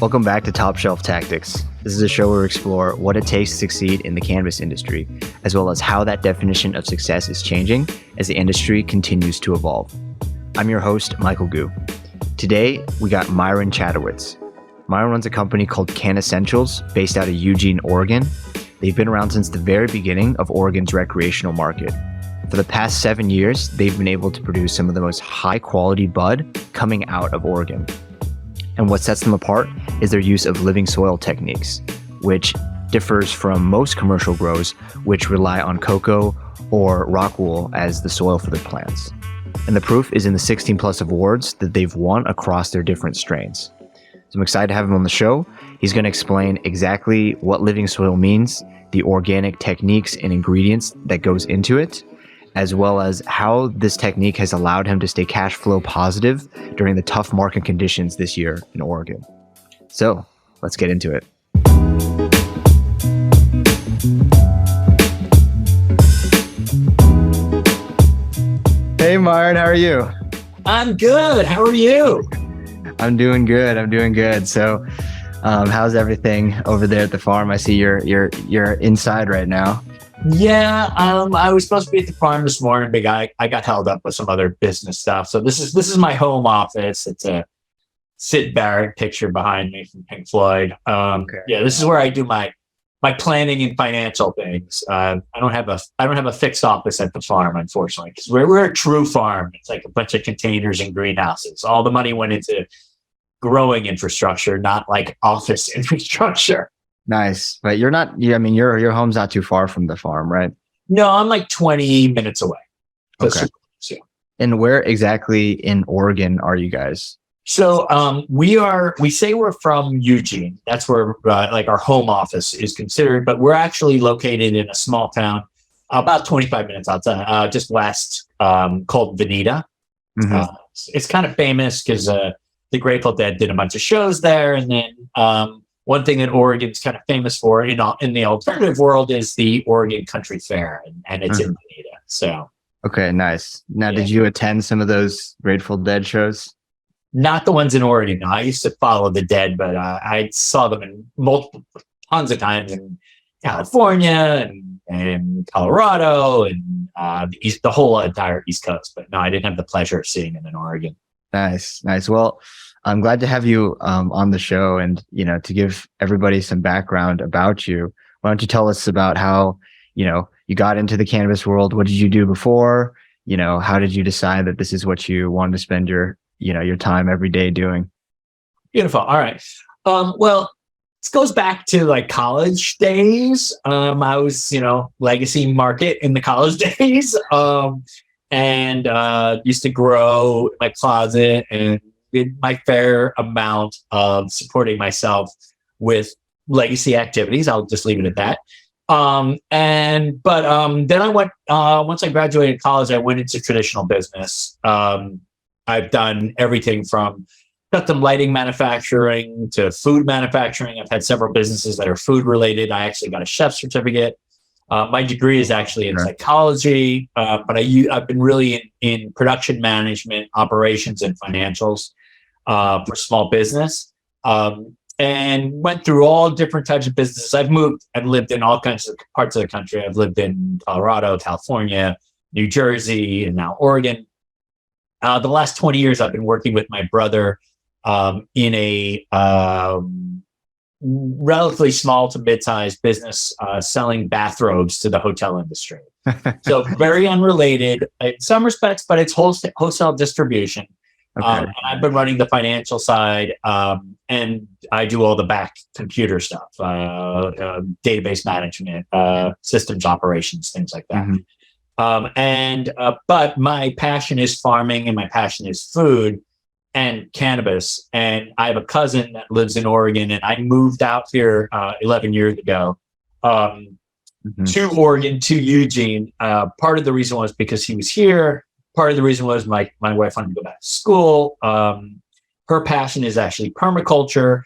Welcome back to Top Shelf Tactics. This is a show where we explore what it takes to succeed in the cannabis industry, as well as how that definition of success is changing as the industry continues to evolve. I'm your host, Michael Gu. Today, we got Myron Chadowitz. Myron runs a company called Cannassentials based out of Eugene, Oregon. They've been around since the very beginning of Oregon's recreational market. For the past 7 years, they've been able to produce some of the most high-quality bud coming out of Oregon. And what sets them apart is their use of living soil techniques, which differs from most commercial grows, which rely on cocoa or rock wool as the soil for their plants. And the proof is in the 16 plus awards that they've won across their different strains. So I'm excited to have him on the show. He's going to explain exactly what living soil means, the organic techniques and ingredients that goes into it, as well as how this technique has allowed him to stay cash flow positive during the tough market conditions this year in Oregon. So let's get into it. Hey, Myron, how are you? I'm good. How are you? I'm doing good. So how's everything over there at the farm? I see you're inside right now. Yeah, I was supposed to be at the farm this morning, but I got held up with some other business stuff. So this is my home office. It's a Sid Barrett picture behind me from Pink Floyd. Yeah, this is where I do my planning and financial things. I don't have a fixed office at the farm, unfortunately, because we're a true farm. It's like a bunch of containers and greenhouses. All the money went into growing infrastructure, not like office infrastructure. Nice. But you're not, your home's not too far from the farm, right? No, I'm like 20 minutes away. Okay. And where exactly in Oregon are you guys? So we say we're from Eugene. That's where like our home office is considered, but we're actually located in a small town about 25 minutes outside, just west, called Veneta. Mm-hmm. It's kind of famous because the Grateful Dead did a bunch of shows there. And then one thing that Oregon's kind of famous for in the alternative world is the Oregon Country Fair, and it's in Veneta. So okay, nice. Now, Did you attend some of those Grateful Dead shows? Not the ones in Oregon. No, I used to follow the Dead, but I saw them in tons of times in California and Colorado and the whole entire East Coast. But no, I didn't have the pleasure of seeing them in Oregon. Nice. Well, I'm glad to have you on the show, and to give everybody some background about you. Why don't you tell us about how you got into the cannabis world? What did you do before? How did you decide that this is what you wanted to spend your time every day doing? Beautiful. All right. Well, this goes back to like college days. I was legacy market in the college days, and used to grow in my closet and did my fair amount of supporting myself with legacy activities. I'll just leave it at that. Then I went, once I graduated college, I went into traditional business. I've done everything from custom lighting manufacturing to food manufacturing. I've had several businesses that are food related. I actually got a chef certificate. My degree is actually in psychology, but I've been really in production management, operations, and financials for small business, and went through all different types of businesses. I've lived in all kinds of parts of the country. I've lived in Colorado, California, New Jersey, and now Oregon. The last 20 years, I've been working with my brother in a relatively small to mid-sized business selling bathrobes to the hotel industry. So very unrelated in some respects, but it's wholesale distribution. Okay. And I've been running the financial side, and I do all the back computer stuff, database management, systems operations, things like that. Mm-hmm. But my passion is farming, and my passion is food and cannabis. And I have a cousin that lives in Oregon, and I moved out here 11 years ago to Oregon, to Eugene. Part of the reason was because he was here. Part of the reason was my wife wanted to go back to school. Her passion is actually permaculture,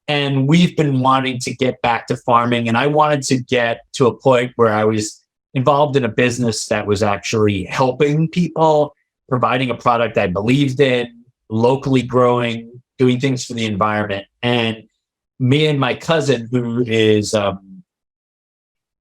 and we've been wanting to get back to farming. And I wanted to get to a point where I was involved in a business that was actually helping people, providing a product I believed in, locally growing, doing things for the environment. And me and my cousin, who is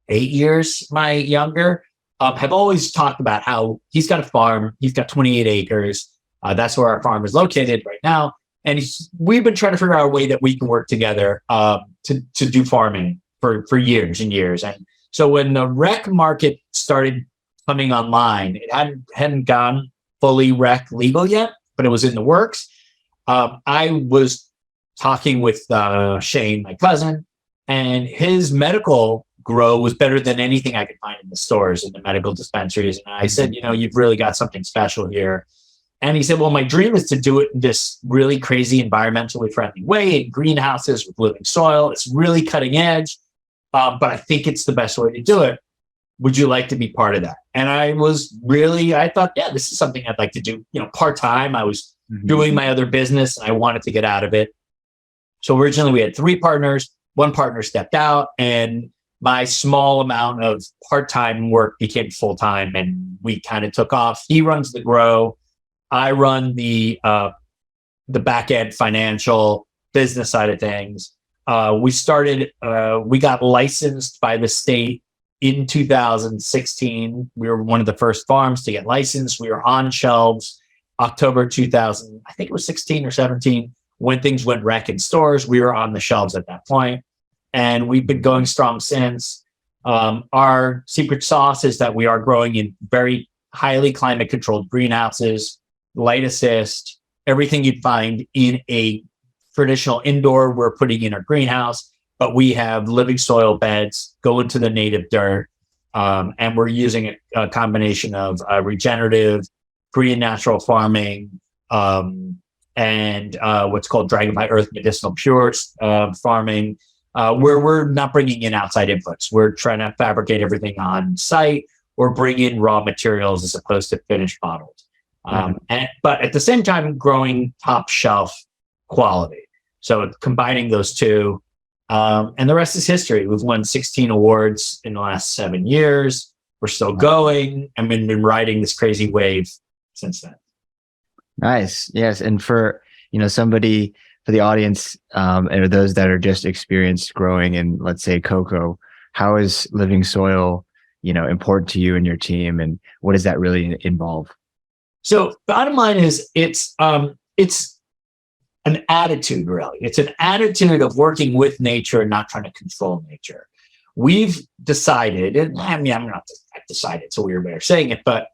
8 years my younger, have always talked about how he's got a farm. He's got 28 acres. That's where our farm is located right now. And we've been trying to figure out a way that we can work together to do farming for years and years. And so when the rec market started coming online, it hadn't gone fully rec legal yet, but it was in the works. I was talking with Shane, my cousin, and his medical grow was better than anything I could find in the stores, in the medical dispensaries. And I said, you've really got something special here. And he said, well, my dream is to do it in this really crazy, environmentally friendly way in greenhouses with living soil. It's really cutting edge, but I think it's the best way to do it. Would you like to be part of that? And I thought, yeah, this is something I'd like to do, part-time. I was doing my other business and I wanted to get out of it. So originally we had 3 partners. One partner stepped out and my small amount of part-time work became full-time and we kind of took off. He runs the grow. I run the back-end financial business side of things. We got licensed by the state in 2016. We were one of the first farms to get licensed. We were on shelves October 2000, I think it was 16 or 17, when things went rec in stores. We were on the shelves at that point, and we've been going strong since. Our secret sauce is that we are growing in very highly climate-controlled greenhouses, light assist, everything you'd find in a traditional indoor, we're putting in our greenhouse, but we have living soil beds, go into the native dirt, and we're using a combination of regenerative, Korean natural farming, and what's called Dragon by Earth medicinal pures farming, where we're not bringing in outside inputs. We're trying to fabricate everything on site or bring in raw materials as opposed to finished bottles. But at the same time, growing top shelf quality. So combining those two, and the rest is history. We've won 16 awards in the last 7 years. We're still going, and we've been riding this crazy wave since then. Nice. Yes. And for, somebody, for the audience, or those that are just experienced growing in, let's say, cocoa, how is living soil, important to you and your team, and what does that really involve? So bottom line is it's an attitude, really. It's an attitude of working with nature and not trying to control nature. We've decided, and I've decided, it's a weird way of saying it, but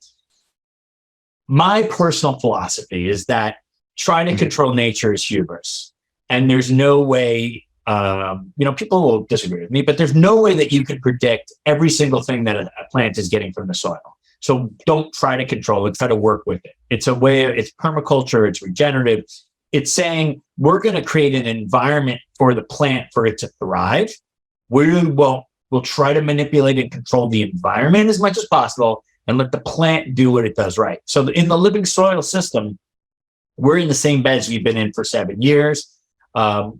my personal philosophy is that trying to control nature is hubris. And there's no way, people will disagree with me, but there's no way that you can predict every single thing that a plant is getting from the soil. So don't try to control it, try to work with it. It's permaculture, it's regenerative. It's saying we're going to create an environment for the plant for it to thrive. We'll try to manipulate and control the environment as much as possible and let the plant do what it does right. So in the living soil system, we're in the same beds we've been in for 7 years.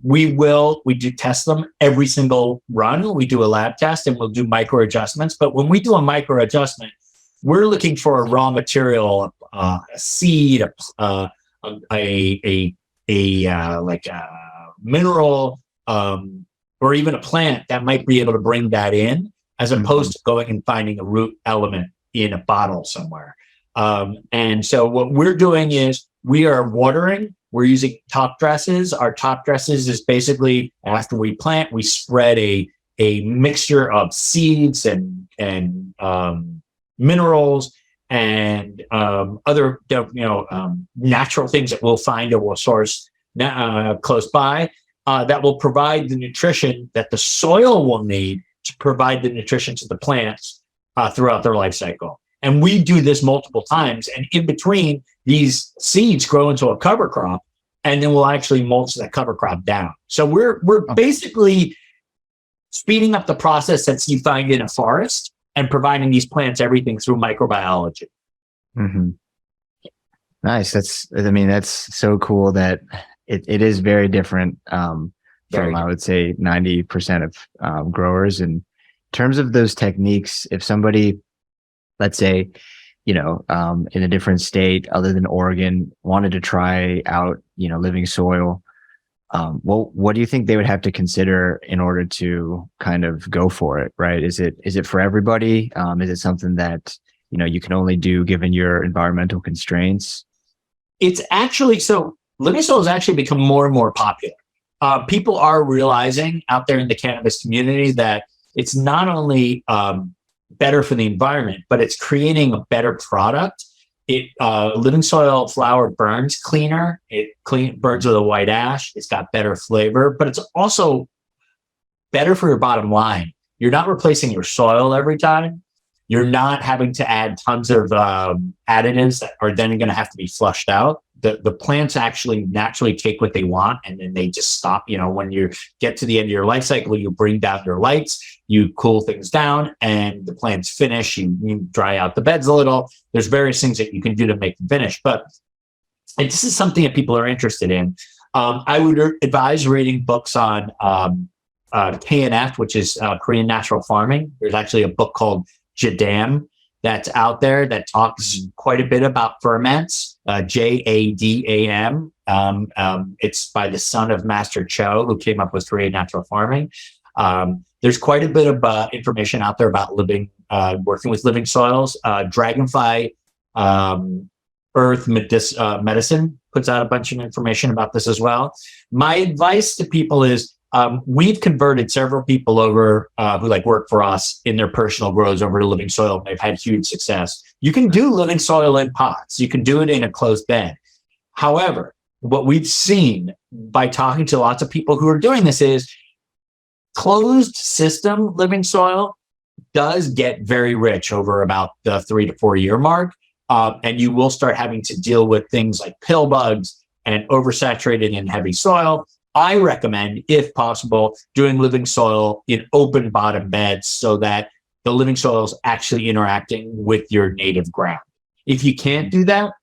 We do test them every single run. We do a lab test and we'll do micro adjustments. But when we do a micro adjustment, we're looking for a raw material, a seed, a mineral, or even a plant that might be able to bring that in, as opposed to going and finding a root element in a bottle somewhere. And so what we're doing is we are watering. We're using top dresses. Our top dresses is basically, after we plant, we spread a mixture of seeds and minerals and other natural things that we'll find or we'll source close by that will provide the nutrition that the soil will need to provide the nutrition to the plants throughout their life cycle. And we do this multiple times. And in between, these seeds grow into a cover crop, and then we'll actually mulch that cover crop down. So we're basically speeding up the process that you find in a forest and providing these plants everything through microbiology. Mm-hmm. Nice. That's so cool that it is very different from, I would say, 90% of growers. And in terms of those techniques, if somebody, let's say, in a different state other than Oregon, wanted to try out, living soil, Well, what do you think they would have to consider in order to kind of go for it, right? Is it for everybody? Is it something that, you can only do given your environmental constraints? It's actually, so living soil has actually become more and more popular. People are realizing out there in the cannabis community that it's not only better for the environment, but it's creating a better product. Living soil flower burns cleaner. It burns with a white ash. It's got better flavor, but it's also better for your bottom line. You're not replacing your soil every time. You're not having to add tons of additives that are then going to have to be flushed out. The plants actually naturally take what they want, and then they just stop. When you get to the end of your life cycle, you bring down your lights, you cool things down, and the plants finish. You dry out the beds a little. There's various things that you can do to make them finish. But this is something that people are interested in. I would advise reading books on KNF, which is Korean natural farming. There's actually a book called Jadam that's out there that talks quite a bit about ferments, Jadam. It's by the son of Master Cho, who came up with Korean natural farming. There's quite a bit of information out there about working with living soils. Dragonfly Earth Medicine puts out a bunch of information about this as well. My advice to people is, we've converted several people over who work for us in their personal grows over to living soil, and they've had huge success. You can do living soil in pots. You can do it in a closed bed. However, what we've seen by talking to lots of people who are doing this is closed system living soil does get very rich over about the 3 to 4 year mark. And you will start having to deal with things like pill bugs and oversaturated and heavy soil. I recommend, if possible, doing living soil in open bottom beds so that the living soil is actually interacting with your native ground. If you can't do that,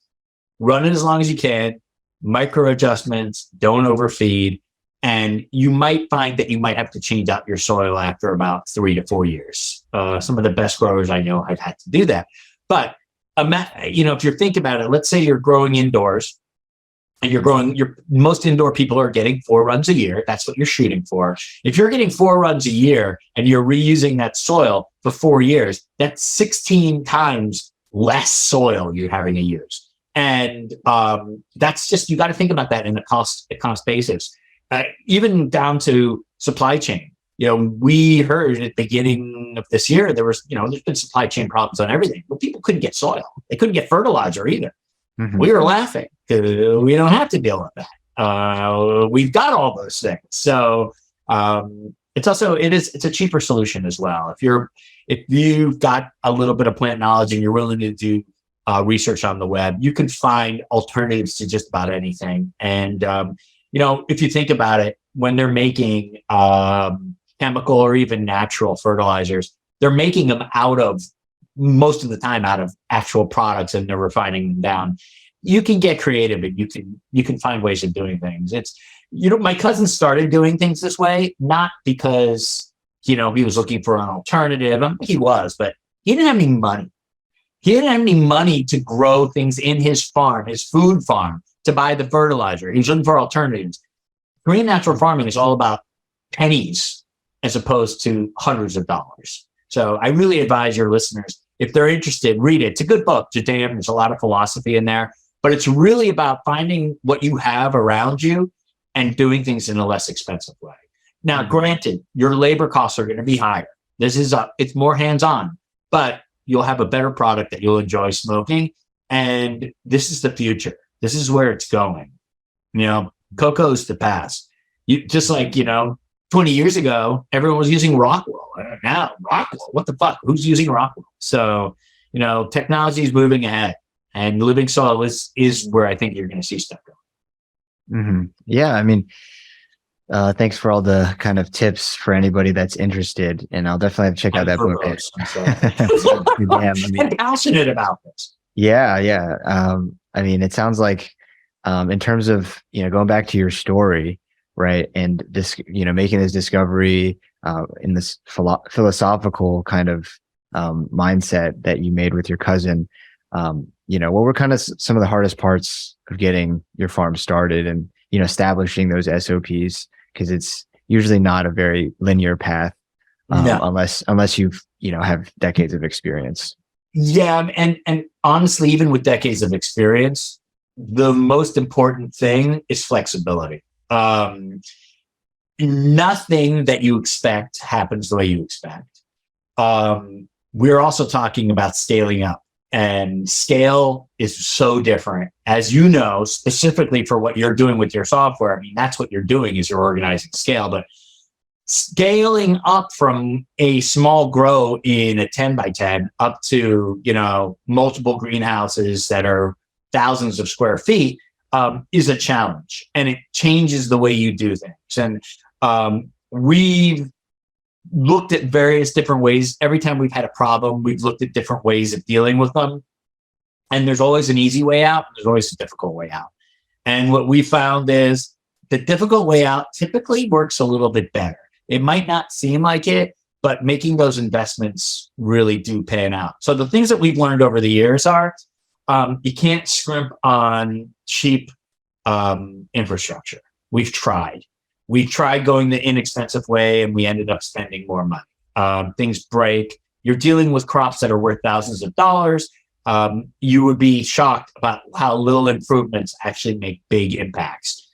run it as long as you can, micro adjustments, don't overfeed, and you might find that you might have to change out your soil after about 3 to 4 years. Some of the best growers I know have had to do that. But, if you're thinking about it, let's say you're growing indoors, and most indoor people are getting 4 runs a year. That's what you're shooting for. If you're getting 4 runs a year and you're reusing that soil for 4 years, that's 16 times less soil you're having to use. And that's just, you got to think about that in a cost basis. Even down to supply chain. We heard at the beginning of this year, there's been supply chain problems on everything, but people couldn't get soil. They couldn't get fertilizer either. Mm-hmm. We were laughing. We don't have to deal with that. We've got all those things. So it's a cheaper solution as well. If you've got a little bit of plant knowledge and you're willing to do research on the web, you can find alternatives to just about anything. And if you think about it, when they're making chemical or even natural fertilizers, they're making them most of the time out of actual products, and they're refining them down. You can get creative, and you can find ways of doing things. It's, my cousin started doing things this way, not because, he was looking for an alternative. He was, but he didn't have any money. He didn't have any money to grow things in his farm, his food farm, to buy the fertilizer. He was looking for alternatives. Korean natural farming is all about pennies as opposed to hundreds of dollars. So I really advise your listeners, if they're interested, read it. It's a good book, Jadam. There's a lot of philosophy in there, but it's really about finding what you have around you and doing things in a less expensive way. Now, granted, your labor costs are going to be higher. It's more hands-on, but you'll have a better product that you'll enjoy smoking. And this is the future. This is where it's going. Cocoa's the past. 20 years ago, everyone was using Rockwell. Now, Rockwell, what the fuck? Who's using Rockwell? So, technology is moving ahead, and living soil is where I think you're going to see stuff going. Mm-hmm. Yeah, thanks for all the kind of tips for anybody that's interested, and I'll definitely have to check out that book. I'm passionate about this. Yeah. It sounds like, in terms of, going back to your story, right, and this, making this discovery in this philosophical kind of mindset that you made with your cousin, what were kind of some of the hardest parts of getting your farm started, and establishing those SOPs, because it's usually not a very linear path, No. unless you've, have decades of experience. Yeah, and honestly, even with decades of experience, the most important thing is flexibility. Nothing that you expect happens the way you expect. We're also talking about scaling up, and scale is so different, as you know, specifically for what you're doing with your software. I mean, that's what you're doing, is you're organizing scale, but scaling up from a small grow in a 10 by 10 up to, multiple greenhouses that are thousands of square feet is a challenge, and it changes the way you do things. And we've looked at various different ways. Every time we've had a problem, we've looked at different ways of dealing with them. And there's always an easy way out. There's always a difficult way out. And what we found is the difficult way out typically works a little bit better. It might not seem like it, but making those investments really do pan out. So the things that we've learned over the years are you can't scrimp on cheap infrastructure. We've tried going the inexpensive way, and we ended up spending more money. Things break. You're dealing with crops that are worth thousands of dollars. You would be shocked about how little improvements actually make big impacts.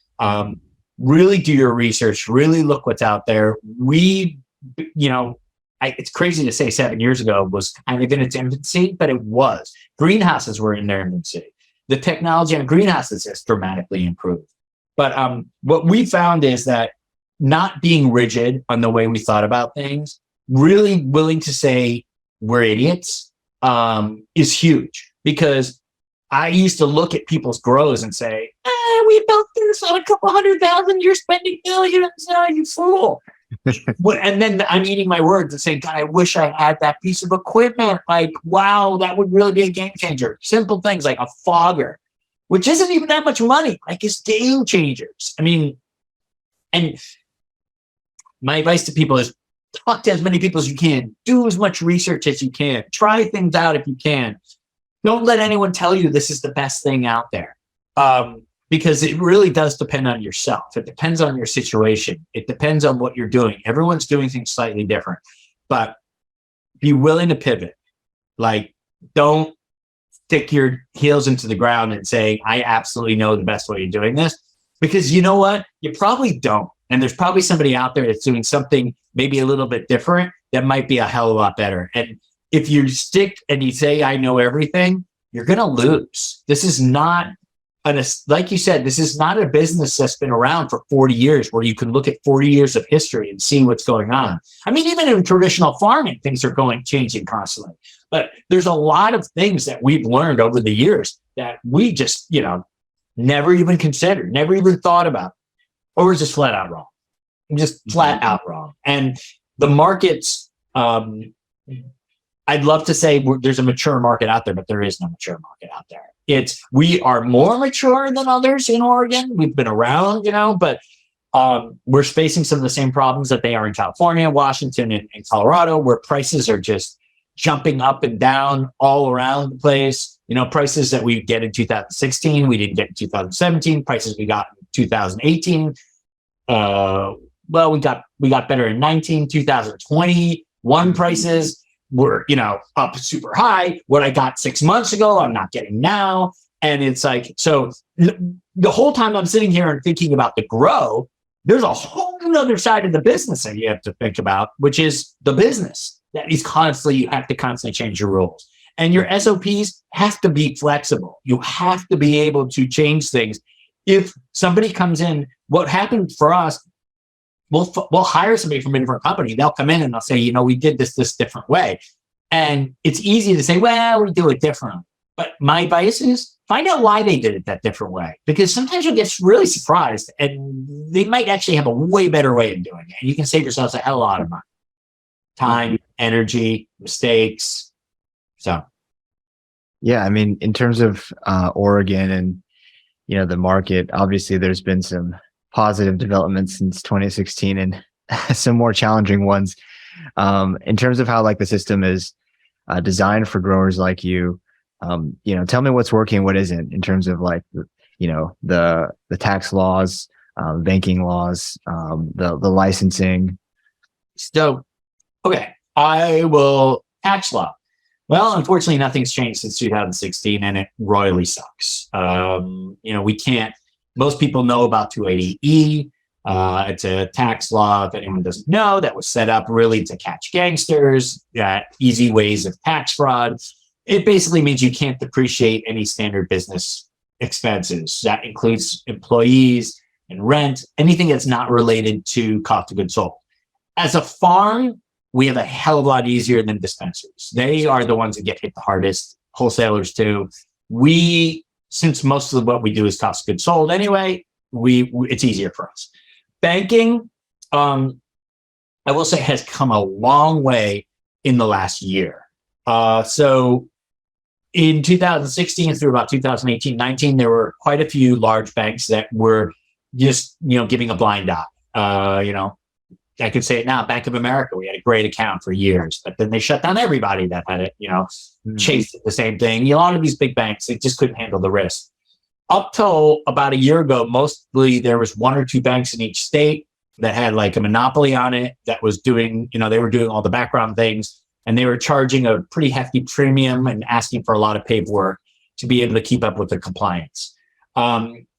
Really do your research, really look what's out there. It's crazy to say 7 years ago was kind of in its infancy, but it was. Greenhouses were in their infancy. The technology on greenhouses has dramatically improved. But what we found is that not being rigid on the way we thought about things, really willing to say we're idiots, is huge. Because I used to look at people's grows and say, we built this on a couple 100,000, you're spending millions, you fool. And then I'm eating my words and saying, God, I wish I had that piece of equipment. Like, wow, that would really be a game changer. Simple things like a fogger, which isn't even that much money, like it's game changers. I mean, and my advice to people is talk to as many people as you can, do as much research as you can, try things out if you can. Don't let anyone tell you this is the best thing out there. Because it really does depend on yourself. It depends on your situation. It depends on what you're doing. Everyone's doing things slightly different, but be willing to pivot. Like, don't stick your heels into the ground and say, I absolutely know the best way of doing this, because you know what? You probably don't. And there's probably somebody out there that's doing something maybe a little bit different that might be a hell of a lot better. And if you stick and you say, I know everything, you're going to lose. This is not, like you said, this is not a business that's been around for 40 years where you can look at 40 years of history and see what's going on. I mean, even in traditional farming, things are changing constantly. But there's a lot of things that we've learned over the years that we just, never even considered, never even thought about, or we're just flat out wrong. Just flat out wrong. And the markets, I'd love to say there's a mature market out there, but there is no mature market out there. We are more mature than others in Oregon. We've been around, but we're facing some of the same problems that they are in California, Washington, and Colorado, where prices are just jumping up and down all around the place. Prices that we get in 2016, we didn't get in 2017. Prices we got in 2018. Well, we got better in 19, 2021 prices were, up super high. What I got 6 months ago, I'm not getting now. And it's like, so the whole time I'm sitting here and thinking about the grow, there's a whole other side of the business that you have to think about, which is the business that is you have to constantly change your rules. And your SOPs have to be flexible. You have to be able to change things. If somebody comes in, what happened for us, we'll hire somebody from a different company. They'll come in and they'll say, we did this different way. And it's easy to say, well, we do it different. But my advice is find out why they did it that different way. Because sometimes you'll get really surprised and they might actually have a way better way of doing it. And you can save yourselves a hell of a lot of money. Time, energy, mistakes. So. Yeah, I mean, in terms of Oregon and, the market, obviously there's been some positive developments since 2016 and some more challenging ones. In terms of how the system is designed for growers like you, tell me what's working, what isn't, in terms of the tax laws, banking laws, the licensing. So, okay, tax law. Well, unfortunately, nothing's changed since 2016, and it royally sucks. We can't. Most people know about 280E. It's a tax law, if anyone doesn't know, that was set up really to catch gangsters, easy ways of tax fraud. It basically means you can't depreciate any standard business expenses. That includes employees and rent, anything that's not related to cost of goods sold. As a farm, we have a hell of a lot easier than dispensaries. They are the ones that get hit the hardest, wholesalers too. Since most of what we do is cost of goods sold anyway, it's easier for us. Banking, I will say, has come a long way in the last year. So in 2016 through about 2018, 19, there were quite a few large banks that were just, giving a blind eye. I could say it now, Bank of America, we had a great account for years, but then they shut down everybody that had it, chased the same thing. A lot of these big banks, they just couldn't handle the risk. Up till about a year ago, mostly there was one or two banks in each state that had like a monopoly on it that was doing, they were doing all the background things, and they were charging a pretty hefty premium and asking for a lot of paperwork to be able to keep up with the compliance.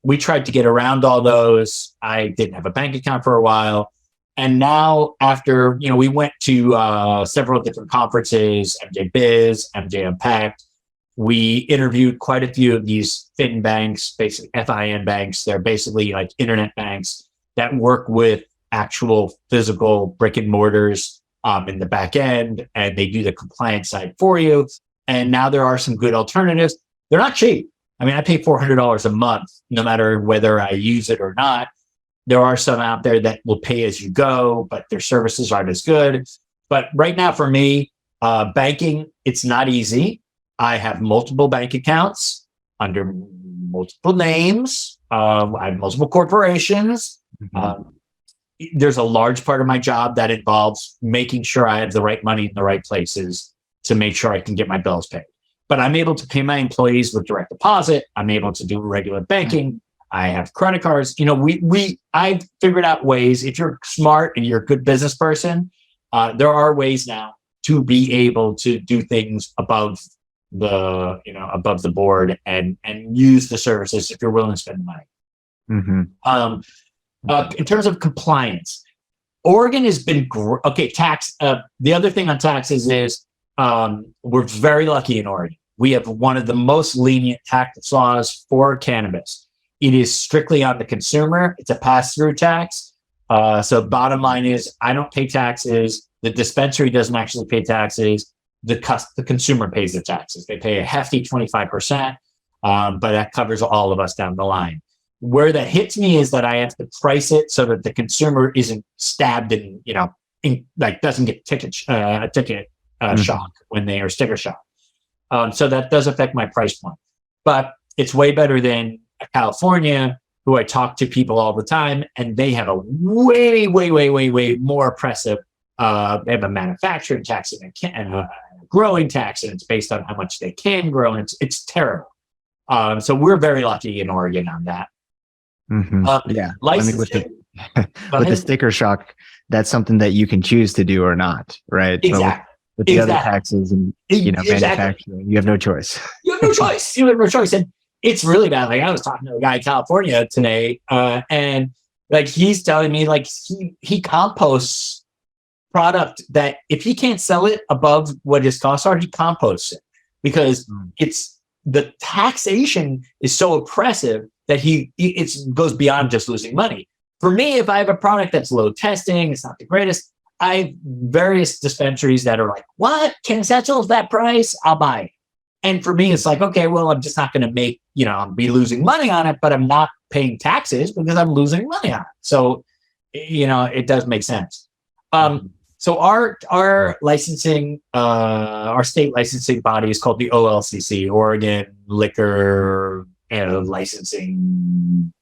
We tried to get around all those. I didn't have a bank account for a while. And now after, we went to several different conferences, MJ Biz, MJ Unpacked. We interviewed quite a few of these fin banks, basically FIN banks. They're basically like internet banks that work with actual physical brick and mortars in the back end, and they do the compliance side for you. And now there are some good alternatives. They're not cheap. I mean, I pay $400 a month, no matter whether I use it or not. There are some out there that will pay as you go, but their services aren't as good. But right now for me, banking, it's not easy. I have multiple bank accounts under multiple names. I have multiple corporations. There's a large part of my job that involves making sure I have the right money in the right places to make sure I can get my bills paid. But I'm able to pay my employees with direct deposit. I'm able to do regular banking. I have credit cards. I've figured out ways. If you're smart and you're a good business person, there are ways now to be able to do things above the board and use the services if you're willing to spend the money. In terms of compliance, Oregon has been tax. The other thing on taxes is we're very lucky in Oregon. We have one of the most lenient tax laws for cannabis. It is strictly on the consumer. It's a pass-through tax. So bottom line is, I don't pay taxes. The dispensary doesn't actually pay taxes. The consumer pays the taxes. They pay a hefty 25%, but that covers all of us down the line. Where that hits me is that I have to price it so that the consumer isn't stabbed and doesn't get ticket shock when they are sticker shock. So that does affect my price point, but it's way better than California, who I talk to people all the time, and they have a way more oppressive. They have a manufacturing tax and a growing tax, and it's based on how much they can grow, and it's terrible. So we're very lucky in Oregon on that. Yeah, with the sticker shock, that's something that you can choose to do or not, right? Exactly. But with the other taxes and manufacturing, you have no choice. You have no choice. You have no choice, and it's really bad. Like I was talking to a guy in California today, and like he's telling me like he composts product that if he can't sell it above what his costs are, he composts it because the taxation is so oppressive that it goes beyond just losing money. For me, if I have a product that's low testing, it's not the greatest. I have various dispensaries that are like, what? Cannassentials, that price? I'll buy it. And for me, it's like, okay, well, I'm just not going to I'll be losing money on it, but I'm not paying taxes because I'm losing money on it. So, it does make sense. So our licensing, our state licensing body is called the OLCC, Oregon Liquor and Licensing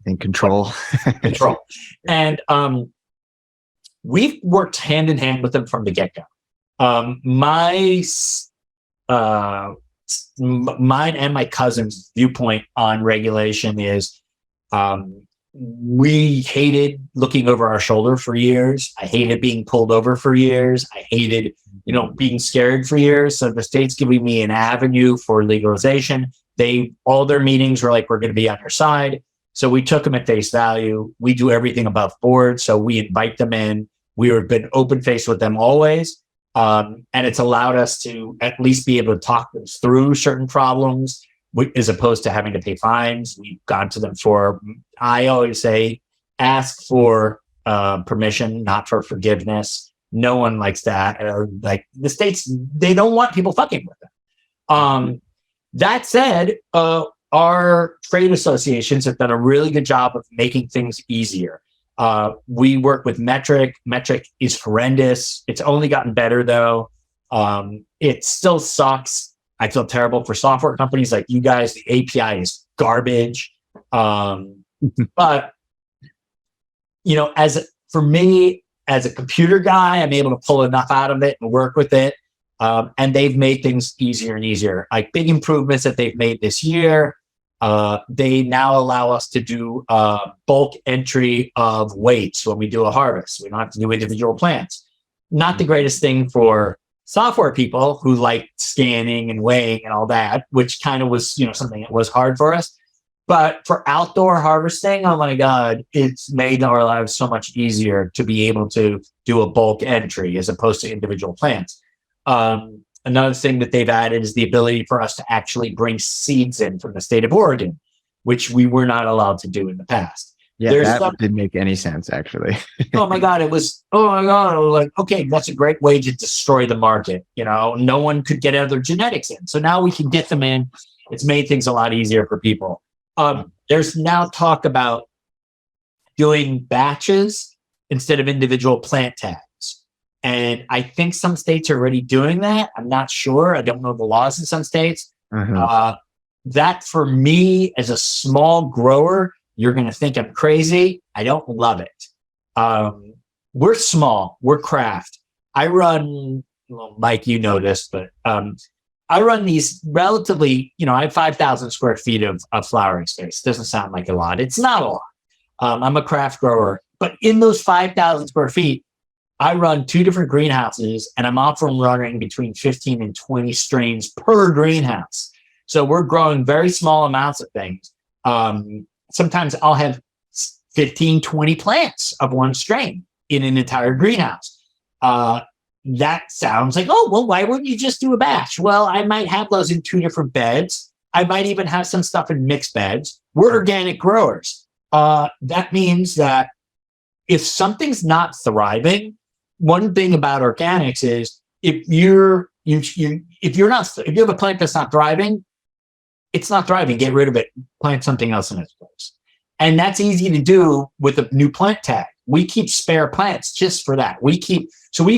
and Control. And we've worked hand in hand with them from the get-go. My mine and my cousin's viewpoint on regulation is, we hated looking over our shoulder for years. I hated being pulled over for years. I hated, being scared for years. So the state's giving me an avenue for legalization. All their meetings were like, we're going to be on your side. So we took them at face value. We do everything above board. So we invite them in. We've been open faced with them always. And it's allowed us to at least be able to talk them through certain problems, as opposed to having to pay fines. We've gone to them I always say, ask for permission, not for forgiveness. No one likes that. Like the states, they don't want people fucking with them. That said, our trade associations have done a really good job of making things easier. We work with Metric. Metric is horrendous. It's only gotten better though. It still sucks. I feel terrible for software companies like you guys. The API is garbage. But, for me, as a computer guy, I'm able to pull enough out of it and work with it. And they've made things easier and easier. Like big improvements that they've made this year. They now allow us to do bulk entry of weights when we do a harvest. We don't have to do individual plants. Not the greatest thing for software people who like scanning and weighing and all that, which kind of was, something that was hard for us. But for outdoor harvesting, oh my God, it's made our lives so much easier to be able to do a bulk entry as opposed to individual plants. Another thing that they've added is the ability for us to actually bring seeds in from the state of Oregon, which we were not allowed to do in the past. Yeah, that didn't make any sense, actually. Oh my God, like, okay, that's a great way to destroy the market. No one could get other genetics in. So now we can get them in. It's made things a lot easier for people. There's now talk about doing batches instead of individual plant tags. And I think some states are already doing that. I'm not sure. I don't know the laws in some states. That for me, as a small grower, you're going to think I'm crazy. I don't love it. We're small. We're craft. I run, Mike, you know this, but I run these relatively, I have 5,000 square feet of flowering space. Doesn't sound like a lot. It's not a lot. I'm a craft grower. But in those 5,000 square feet, I run 2 different greenhouses, and I'm often running between 15 and 20 strains per greenhouse. So we're growing very small amounts of things. Sometimes I'll have 15, 20 plants of one strain in an entire greenhouse. That sounds like, why wouldn't you just do a batch? Well, I might have those in 2 different beds. I might even have some stuff in mixed beds. We're organic growers. That means that if something's not thriving, one thing about organics is if you have a plant that's not thriving, it's not thriving. Get rid of it. Plant something else in its place. And that's easy to do with a new plant tag. We keep spare plants just for that. We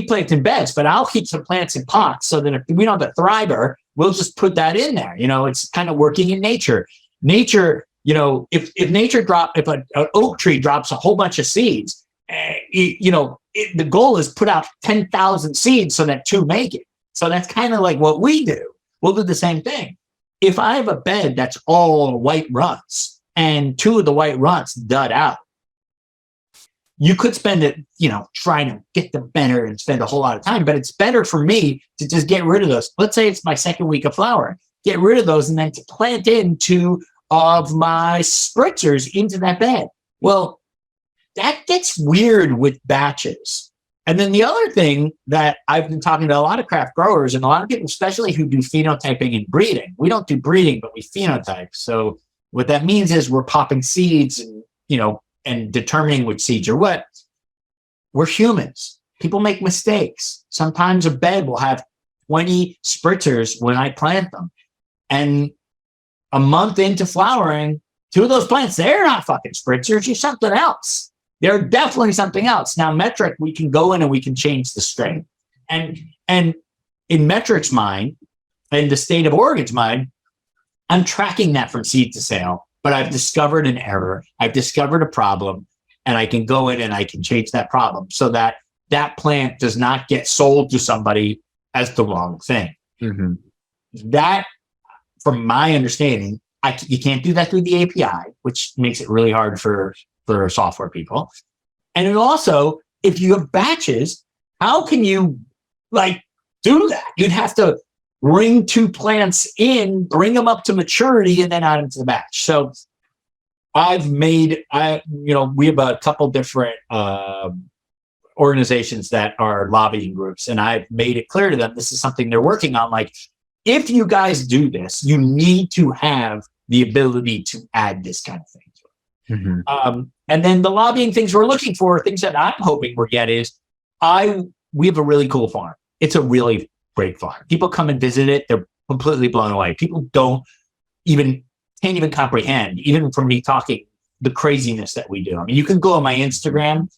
plant in beds, but I'll keep some plants in pots so that if we don't have a thriver, we'll just put that in there. It's kind of working in nature. Nature, if an oak tree drops a whole bunch of seeds, the goal is put out 10,000 seeds so that 2 make it. So that's kind of like what we do. We'll do the same thing. If I have a bed that's all white runts and 2 of the white runts dud out, you could spend it, trying to get them better and spend a whole lot of time, but it's better for me to just get rid of those. Let's say it's my second week of flowering, get rid of those and then to plant in 2 of my spritzers into that bed. Well, that gets weird with batches. And then the other thing that I've been talking to a lot of craft growers and a lot of people, especially who do phenotyping and breeding. We don't do breeding, but we phenotype. So what that means is we're popping seeds and, and determining which seeds are what. We're humans. People make mistakes. Sometimes a bed will have 20 spritzers when I plant them. And a month into flowering, 2 of those plants, they're not fucking spritzers. You're something else. They're definitely something else. Now, Metric, we can go in and we can change the strain. And in Metric's mind, in the state of Oregon's mind, I'm tracking that from seed to sale, but I've discovered an error. I've discovered a problem, and I can go in and I can change that problem so that that plant does not get sold to somebody as the wrong thing. That from my understanding, you can't do that through the API, which makes it really hard for software people. And it also, if you have batches, how can you do that? You'd have to bring 2 plants in, bring them up to maturity, and then add them to the batch. So we have a couple different organizations that are lobbying groups, and I've made it clear to them this is something they're working on. Like, if you guys do this, you need to have the ability to add this kind of thing to it. Mm-hmm. And then the lobbying things we're looking for, things that I'm hoping we'll get is, we have a really cool farm. It's a really great farm. People come and visit it. They're completely blown away. People can't even comprehend, even from me talking, the craziness that we do. I mean, you can go on my Instagram,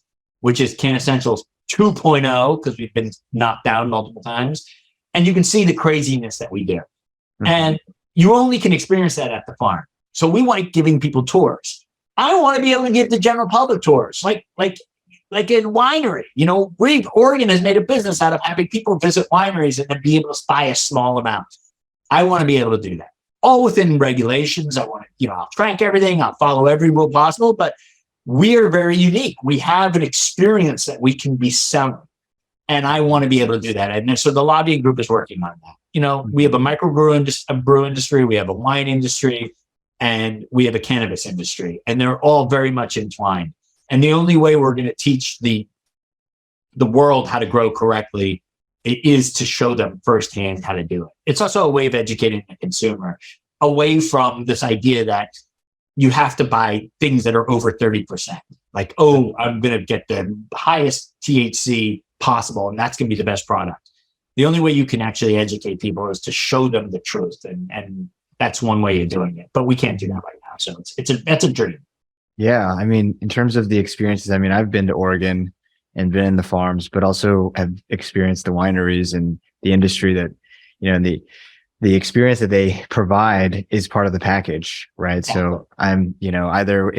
which is Cannassentials 2.0, because we've been knocked down multiple times, and you can see the craziness that we do. Mm-hmm. And you only can experience that at the farm. So we like giving people tours. I want to be able to give the general public tours, like in winery. Oregon has made a business out of having people visit wineries and then be able to buy a small amount. I want to be able to do that, all within regulations. I want to, I'll track everything. I'll follow every rule possible, but we are very unique. We have an experience that we can be selling, and I want to be able to do that. And so the lobbying group is working on that. We have a brew industry, we have a wine industry, and we have a cannabis industry, and they're all very much entwined. And the only way we're going to teach the world how to grow correctly is to show them firsthand how to do it. It's also a way of educating the consumer away from this idea that you have to buy things that are over 30%. Like, I'm going to get the highest THC possible, and that's going to be the best product. The only way you can actually educate people is to show them the truth. And that's one way of doing it. But we can't do that right now. So that's a dream. Yeah. I mean, in terms of the experiences, I mean, I've been to Oregon and been in the farms, but also have experienced the wineries and the industry that, the experience that they provide is part of the package, right? Yeah. So either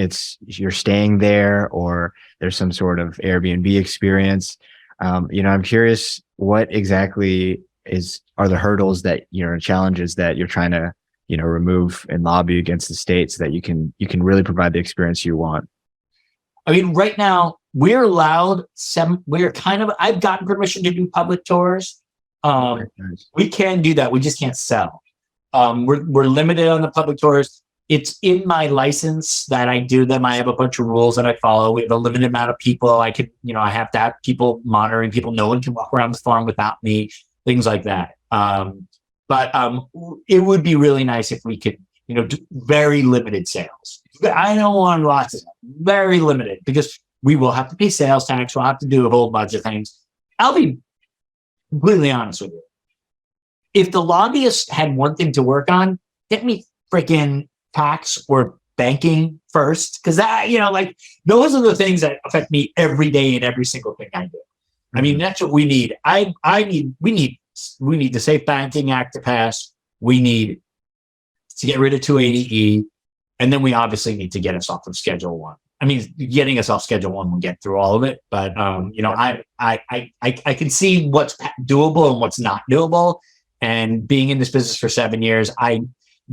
you're staying there or there's some sort of Airbnb experience. I'm curious, what exactly are the hurdles that, challenges that you're trying to, remove and lobby against the state so that you can really provide the experience you want? I mean, right now we're allowed I've gotten permission to do public tours. Nice. We can do that. We just can't sell. We're limited on the public tours. It's in my license that I do them. I have a bunch of rules that I follow. We have a limited amount of people. I have to have people monitoring people. No one can walk around the farm without me, things like that. But it would be really nice if we could, do very limited sales. I don't want lots of very limited, because we will have to pay sales tax. We'll have to do a whole bunch of things. I'll be completely honest with you. If the lobbyists had one thing to work on, get me freaking tax or banking first, because that, those are the things that affect me every day in every single thing I do. I mean, that's what we need. We need the Safe Banking Act to pass. We need to get rid of 280E, and then we obviously need to get us off of Schedule 1. I mean, getting us off Schedule 1 will get through all of it, but I can see what's doable and what's not doable. And being in this business for 7 years, I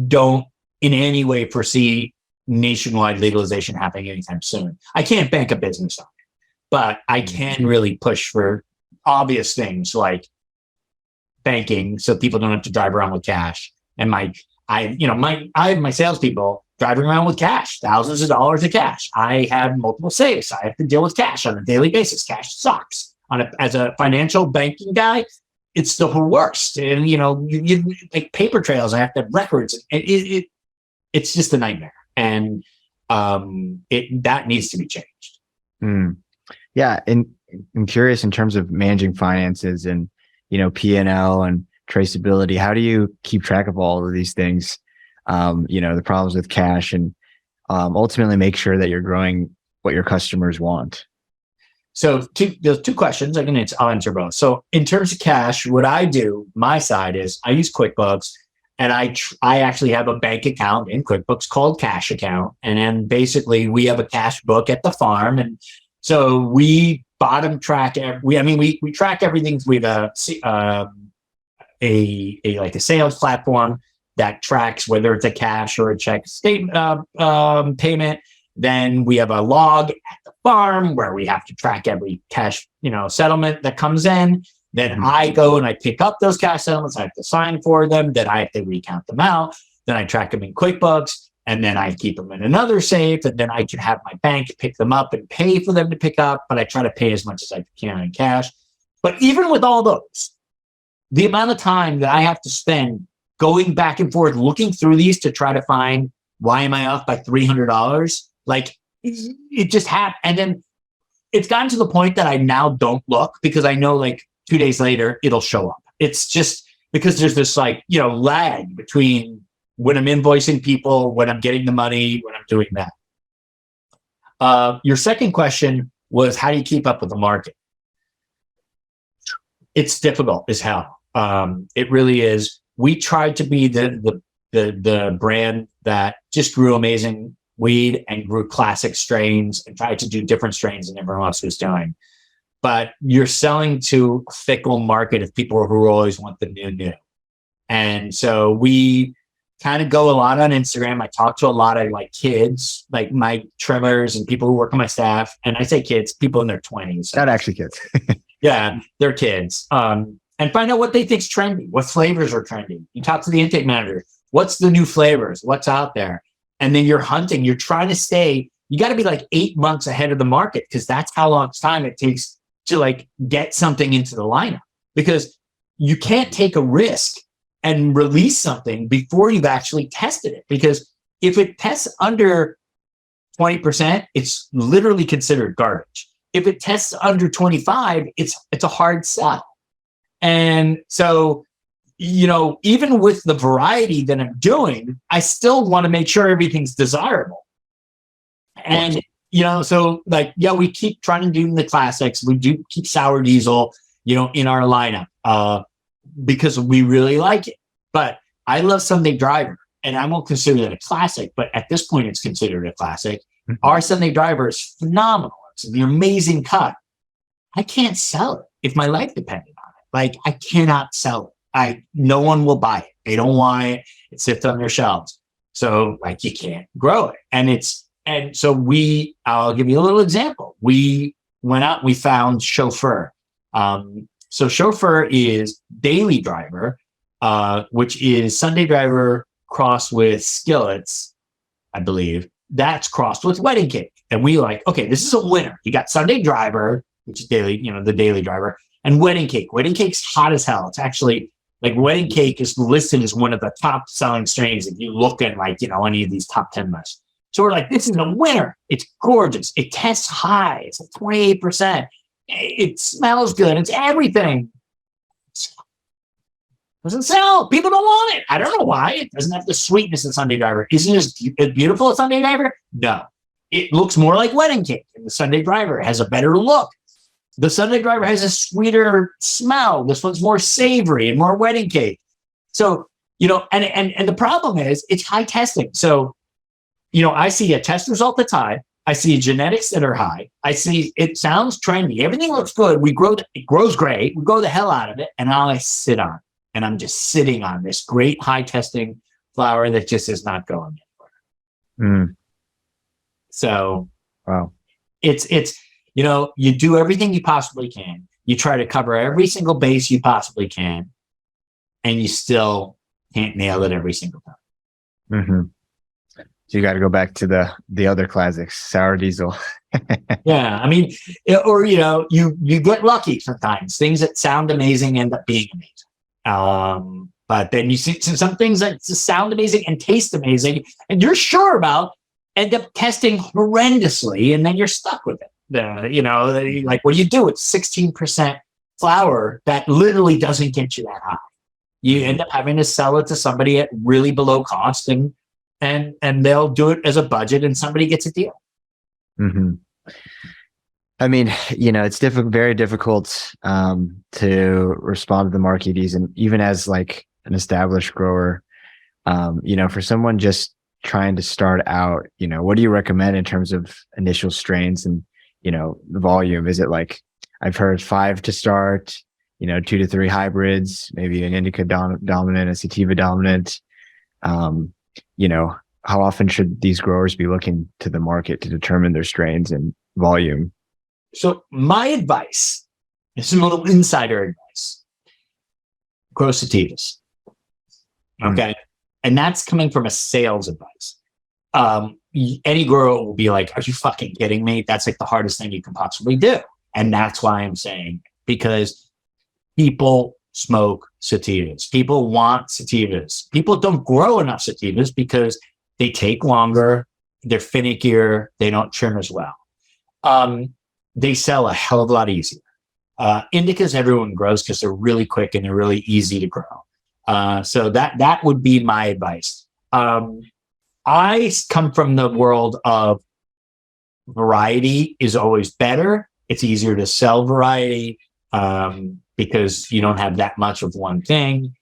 don't in any way foresee nationwide legalization happening anytime soon. I can't bank a business on it, but I can really push for obvious things like banking, so people don't have to drive around with cash. And I have my salespeople driving around with cash, thousands of dollars of cash. I have multiple safes. I have to deal with cash on a daily basis. Cash sucks. As a financial banking guy, it's the worst. And you like paper trails. I have to have records. It's just a nightmare. And that needs to be changed. Yeah, and I'm curious in terms of managing finances and P&L and traceability. How do you keep track of all of these things? The problems with cash, and ultimately make sure that you're growing what your customers want. So there's 2 questions. I'll answer both. So in terms of cash, what I do, my side is I use QuickBooks, and I actually have a bank account in QuickBooks called Cash Account. And then basically we have a cash book at the farm. And so we bottom track, we track everything. We have a sales platform that tracks whether it's a cash or a check payment. Then we have a log at the farm where we have to track every cash, settlement that comes in. Then I go and I pick up those cash settlements. I have to sign for them. Then I have to recount them out. Then I track them in QuickBooks, and then I keep them in another safe. And then I can have my bank pick them up and pay for them to pick up. But I try to pay as much as I can in cash. But even with all those, the amount of time that I have to spend going back and forth, looking through these to try to find why am I off by $300? Like it just happened. And then it's gotten to the point that I now don't look because I know like 2 days later, it'll show up. It's just because there's this lag between when I'm invoicing people, when I'm getting the money, when I'm doing that. Your second question was, how do you keep up with the market? It's difficult as hell. It really is. We tried to be the brand that just grew amazing weed and grew classic strains and tried to do different strains than everyone else was doing. But you're selling to a fickle market of people who always want the new. And so we kind of go a lot on Instagram. I talk to a lot of kids, like my trimmers and people who work on my staff. And I say kids, people in their 20s. Not actually kids. Yeah, they're kids. And find out what they think's trendy, what flavors are trendy. You talk to the intake manager. What's the new flavors? What's out there? And then you're hunting. You're trying to stay. You got to be like 8 months ahead of the market because that's how long time it takes to get something into the lineup. Because you can't take a risk and release something before you've actually tested it. Because if it tests under 20%, it's literally considered garbage. If it tests under 25, it's a hard sell. And so, even with the variety that I'm doing, I still want to make sure everything's desirable. And, we keep trying to do the classics. We do keep Sour Diesel, in our lineup because we really like it. But I love Sunday Driver, and I won't consider it a classic, but at this point, it's considered a classic. Mm-hmm. Our Sunday Driver is phenomenal. It's an amazing cut. I can't sell it if my life depended on it. I cannot sell it. No one will buy it. They don't want it. It sits on their shelves. So you can't grow it. And so I'll give you a little example. We went out, we found Chauffeur. So Chauffeur is Daily Driver, which is Sunday Driver crossed with Skillets, I believe. That's crossed with Wedding Cake. And we okay, this is a winner. You got Sunday Driver, which is daily, the Daily Driver, and Wedding Cake. Wedding Cake's hot as hell. It's actually Wedding Cake is listed as one of the top selling strains if you look at any of these top 10 lists. So we're this is a winner. It's gorgeous. It tests high. It's 28%. It smells good. It's everything. Doesn't sell. People don't want it. I don't know why. It doesn't have the sweetness of Sunday Driver. Isn't it as beautiful as Sunday Driver? No. It looks more like Wedding Cake. And the Sunday Driver has a better look. The Sunday Driver has a sweeter smell. This one's more savory and more Wedding Cake. So, and the problem is it's high testing. So, I see a test result that's high. I see genetics that are high. I see it sounds trendy. Everything looks good. It grows great. We grow the hell out of it. And now I sit on it. And I'm just sitting on this great high testing flower that just is not going anywhere. Mm. So, wow. It's you do everything you possibly can. You try to cover every single base you possibly can, and you still can't nail it every single time. Mm-hmm. So you got to go back to the other classics, Sour Diesel. Yeah, I mean, you get lucky sometimes. Things that sound amazing end up being amazing. But then you see some things that sound amazing and taste amazing, and you're sure about, end up testing horrendously, and then you're stuck with it. What do you do? It's 16% flour that literally doesn't get you that high. You end up having to sell it to somebody at really below cost, and they'll do it as a budget, and somebody gets a deal. Mm-hmm. I mean, it's very difficult to respond to the marketees, and even as an established grower, for someone just trying to start out, what do you recommend in terms of initial strains and the volume? Is it I've heard 5 to start, 2 to 3 hybrids, maybe an indica dominant, a sativa dominant, You know, how often should these growers be looking to the market to determine their strains and volume? So my advice, this is a little insider advice, grow sativas. Okay. And that's coming from a sales advice. Any grower will be like, are you fucking kidding me? That's like the hardest thing you can possibly do. And that's why I'm saying, because people smoke sativas. People want sativas. People don't grow enough sativas because they take longer, they're finickier, they don't churn as well. They sell a hell of a lot easier. Indicas everyone grows because they're really quick and they're really easy to grow. So that would be my advice. I come from the world of variety is always better. It's easier to sell variety because you don't have that much of one thing.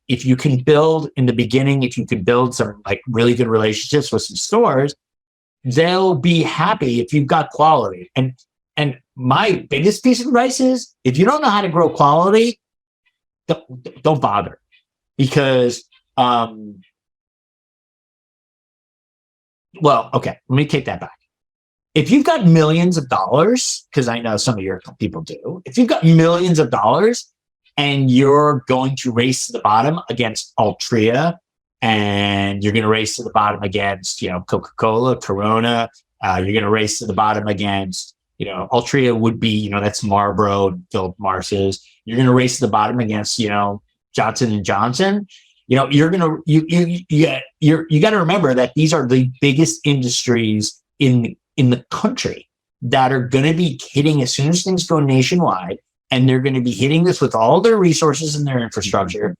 If you can build in the beginning, if you can build some like really good relationships with some stores, they'll be happy if you've got quality. And my biggest piece of advice is if you don't know how to grow quality, don't bother, because well, okay, let me take that back. If you've got millions of dollars, because I know some of your people do, if you've got millions of dollars and you're going to race to the bottom against Altria, and you're going to race to the bottom against, Coca-Cola, Corona, you're going to race to the bottom against, Altria would be, that's Marlboro, Philip Morris's. You're going to race to the bottom against, Johnson and Johnson. You're going to, you got to remember that these are the biggest industries in the country that are going to be hitting as soon as things go nationwide, and they're going to be hitting this with all their resources and their infrastructure,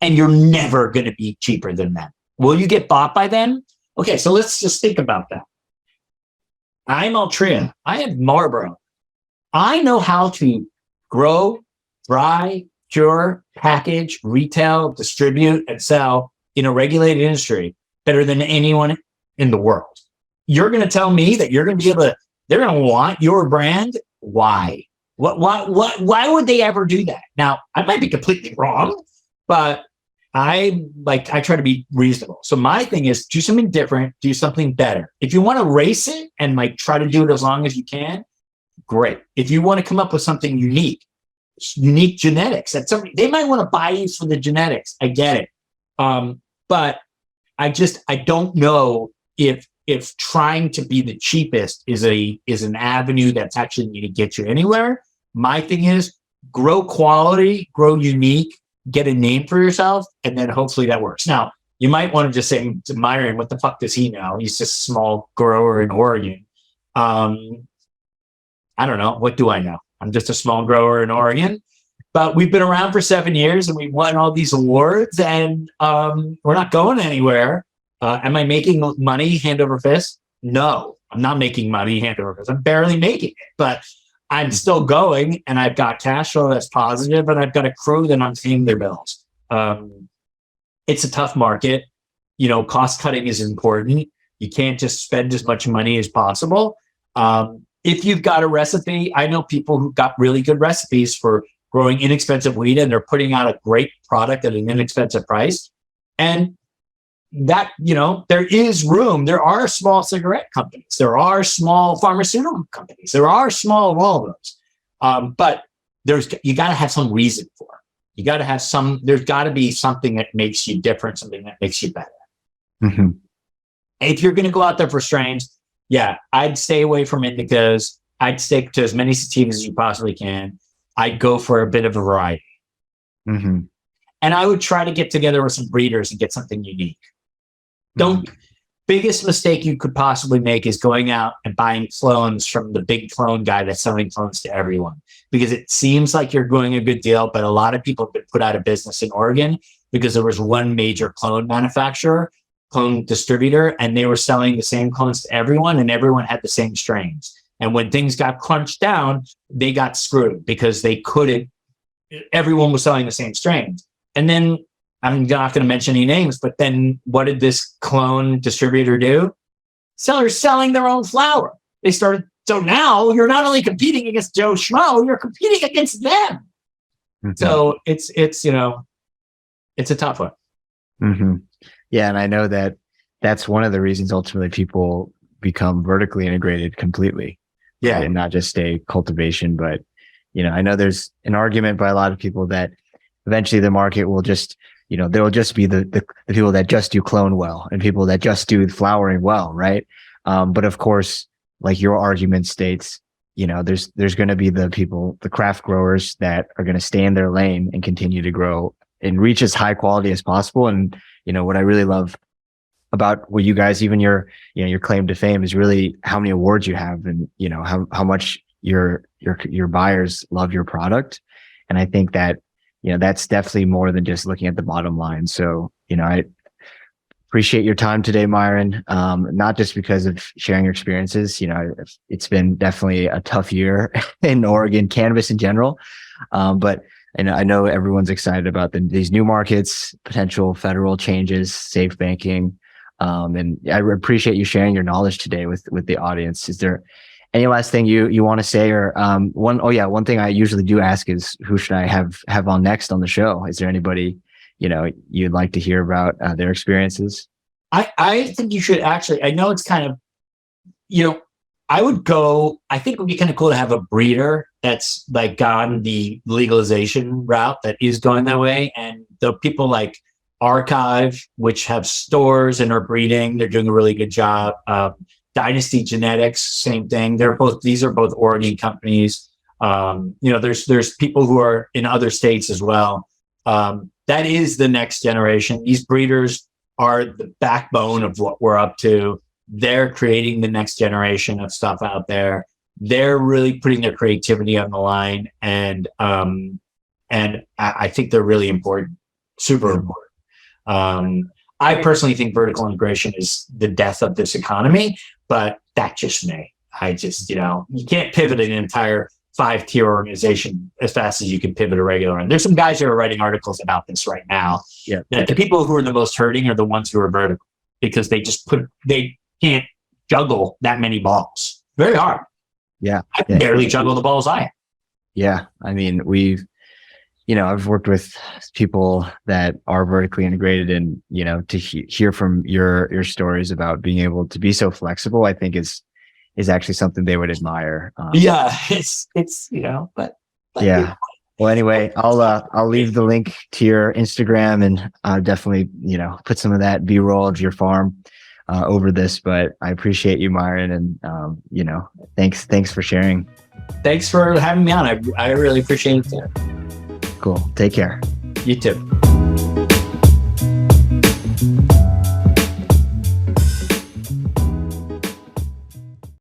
and you're never going to be cheaper than them. Will you get bought by them? Okay, so let's just think about that. I'm Altria. I have Marlboro. I know how to grow, dry, cure, package, retail, distribute, and sell in a regulated industry better than anyone in the world. You're going to tell me that you're going to be able to, they're going to want your brand? Why? Why would they ever do that? Now, I might be completely wrong, but I try to be reasonable. So my thing is do something different, do something better. If you want to race it and try to do it as long as you can, great. If you want to come up with something unique genetics, that they might want to buy you for the genetics. I get it. But I don't know if trying to be the cheapest is an avenue that's actually going to get you anywhere. My thing is grow quality, grow unique, get a name for yourself, and then hopefully that works. Now, you might want to just say to Myron, what the fuck does he know? He's just a small grower in Oregon. I don't know. What do I know? I'm just a small grower in Oregon. But we've been around for 7 years and we've won all these awards, and we're not going anywhere. Am I making money hand over fist? No, I'm not making money hand over fist. I'm barely making it, but I'm still going, and I've got cash flow that's positive, and I've got a crew that I'm paying their bills. It's a tough market. Cost cutting is important. You can't just spend as much money as possible. If you've got a recipe, I know people who've got really good recipes for growing inexpensive weed, and they're putting out a great product at an inexpensive price. And that, there is room. There are small cigarette companies. There are small pharmaceutical companies. There are small of all of those. But you got to have some reason for it. You got to have there's got to be something that makes you different, something that makes you better. Mm-hmm. If you're going to go out there for strains, yeah, I'd stay away from indicas. I'd stick to as many sativas as you possibly can. I'd go for a bit of a variety. Mm-hmm. And I would try to get together with some breeders and get something unique. Biggest mistake you could possibly make is going out and buying clones from the big clone guy that's selling clones to everyone, because it seems like you're doing a good deal, but a lot of people have been put out of business in Oregon because there was one major clone manufacturer, clone distributor, and they were selling the same clones to everyone, and everyone had the same strains. And when things got crunched down, they got screwed because everyone was selling the same strains. And then, I'm not going to mention any names, but then what did this clone distributor do? Sellers selling their own flower. So now you're not only competing against Joe Schmo, you're competing against them. Mm-hmm. So it's a tough one. Mm-hmm. Yeah. And I know that that's one of the reasons ultimately people become vertically integrated completely. Yeah. Right? And not just stay cultivation, but, I know there's an argument by a lot of people that eventually the market will just, there will just be the people that just do clone well and people that just do flowering well. Right. But of course, like your argument states, there's going to be the people, the craft growers that are going to stay in their lane and continue to grow and reach as high quality as possible. And, what I really love about what you guys, even your claim to fame is really how many awards you have and, how much your buyers love your product. And I think that, that's definitely more than just looking at the bottom line. So, I appreciate your time today, Myron. Not just because of sharing your experiences. It's been definitely a tough year in Oregon cannabis in general. But I know everyone's excited about these new markets, potential federal changes, safe banking. And I appreciate you sharing your knowledge today with the audience. Is there any last thing you want to say, or one thing I usually do ask is who should I have on next on the show? Is there anybody you'd like to hear about their experiences? I think you should actually. I know it's kind of, I think it would be kind of cool to have a breeder that's like gone the legalization route that is going that way, and the people like Archive, which have stores and are breeding, they're doing a really good job. Dynasty Genetics, same thing. These are both Oregon companies. There's people who are in other states as well. That is the next generation. These breeders are the backbone of what we're up to. They're creating the next generation of stuff out there. They're really putting their creativity on the line, and I think they're really important, super important. I personally think vertical integration is the death of this economy, but that's just me. You can't pivot an entire 5-tier organization as fast as you can pivot a regular one. There's some guys who are writing articles about this right now. Yeah. That the people who are the most hurting are the ones who are vertical, because they can't juggle that many balls. Very hard. Yeah. I can barely juggle the balls I have. Yeah. I mean, I've worked with people that are vertically integrated, and, to hear from your stories about being able to be so flexible, I think is actually something they would admire. Yeah, but yeah. Well, anyway, I'll leave the link to your Instagram and definitely, put some of that B-roll of your farm over this, but I appreciate you, Myron. And, thanks for sharing. Thanks for having me on. I really appreciate it. Cool. Take care. You too.